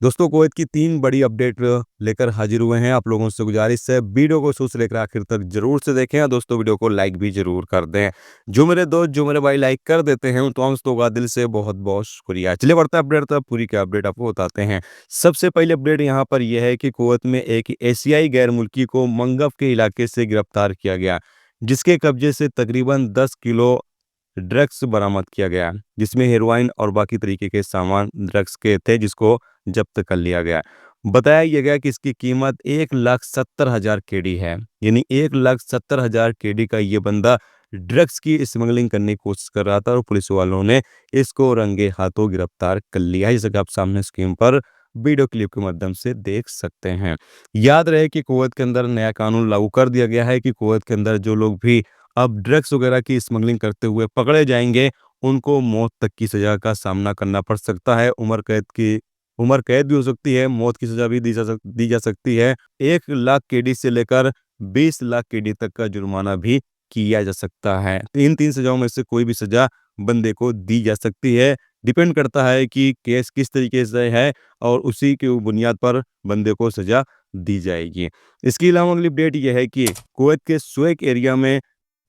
दोस्तों कुवैत की 3 बड़ी अपडेट लेकर हाजिर हुए हैं। आप लोगों से गुजारिश है वीडियो को शुरू से लेकर आखिर तक ज़रूर से देखें और दोस्तों वीडियो को लाइक भी ज़रूर कर दें। जो मेरे दोस्त, जो मेरे भाई लाइक कर देते हैं उन तमाम दोस्तों का दिल से बहुत-बहुत शुक्रिया। चलिए बढ़ते हैं अपडेट तक पूरी की अपडेट आपको बताते हैं। सबसे पहले अपडेट यहाँ पर यह है कि कुवैत में एक एशियाई गैर मुल्की को मंगफ के इलाके से गिरफ्तार किया गया, जिसके कब्जे से तकरीबन 10 किलो ड्रग्स बरामद किया गया, जिसमें हेरोइन और बाकी तरीके के सामान ड्रग्स के थे, जिसको जब्त कर लिया गया। बताया यह गया कि इसकी कीमत 1,70,000 केडी है, यानी 1,70,000 केडी का ये बंदा ड्रग्स की स्मगलिंग करने की कोशिश कर रहा था और पुलिस वालों ने इसको रंगे हाथों गिरफ्तार कर लिया है, जैसा कि आप सामने स्क्रीन पर वीडियो क्लिप के माध्यम से देख सकते हैं। याद रहे कि कुवैत के अंदर नया कानून लागू कर दिया गया है कि कुवैत के अंदर जो लोग भी अब ड्रग्स वगैरह की स्मगलिंग करते हुए पकड़े जाएंगे, उनको मौत तक की सज़ा का सामना करना पड़ सकता है। उम्र कैद भी हो सकती है, मौत की सज़ा भी दी जा सकती है। 1 लाख केडी से लेकर 20 लाख केडी तक का जुर्माना भी किया जा सकता है। इन 3 सज़ाओं में से कोई भी सज़ा बंदे को दी जा सकती है। डिपेंड करता है कि केस किस तरीके से है और उसी के बुनियाद पर बंदे को सज़ा दी जाएगी। इसके अलावा अगली अपडेट ये है कि कुवैत के स्वेक एरिया में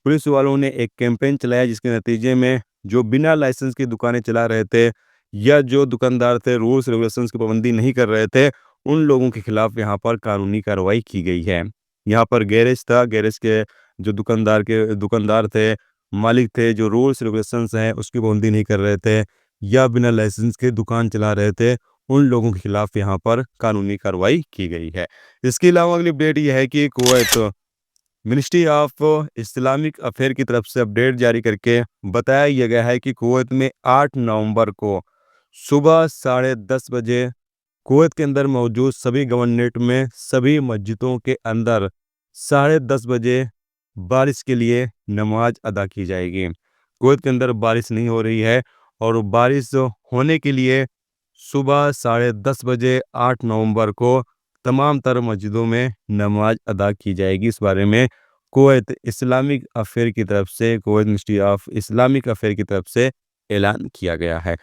पुलिस वालों ने एक कैंपेन चलाया, जिसके नतीजे में जो बिना लाइसेंस की दुकानें चला रहे थे या जो दुकानदार थे रूल्स रेगुलेशंस की पाबंदी नहीं कर रहे थे, उन लोगों के खिलाफ यहाँ पर कानूनी कार्रवाई की गई है। यहाँ पर गैरेज था, गैरेज के जो दुकानदार थे, मालिक थे, जो रूल्स रेगुलेशंस हैं उसकी पाबंदी नहीं कर रहे थे या बिना लाइसेंस के दुकान चला रहे थे, उन लोगों के खिलाफ यहाँ पर कानूनी कार्रवाई की गई है। इसके अलावा अगली अपडेट यह है कि Kuwait ministry of Islamic affair की तरफ से अपडेट जारी करके बताया यह गया है कि कुवैत में 8 नवंबर को सुबह 10:30 बजे कुवैत के अंदर मौजूद सभी गवर्नरेट में सभी मस्जिदों के अंदर 10:30 बजे बारिश के लिए नमाज अदा की जाएगी। कुवैत के अंदर बारिश नहीं हो रही है और बारिश होने के लिए सुबह 10:30 बजे 8 नवंबर को तमाम तर मस्जिदों में नमाज अदा की जाएगी। इस बारे में कुवैत इस्लामिक अफेयर की तरफ से, Kuwait ministry of Islamic affair की तरफ से ऐलान किया गया है।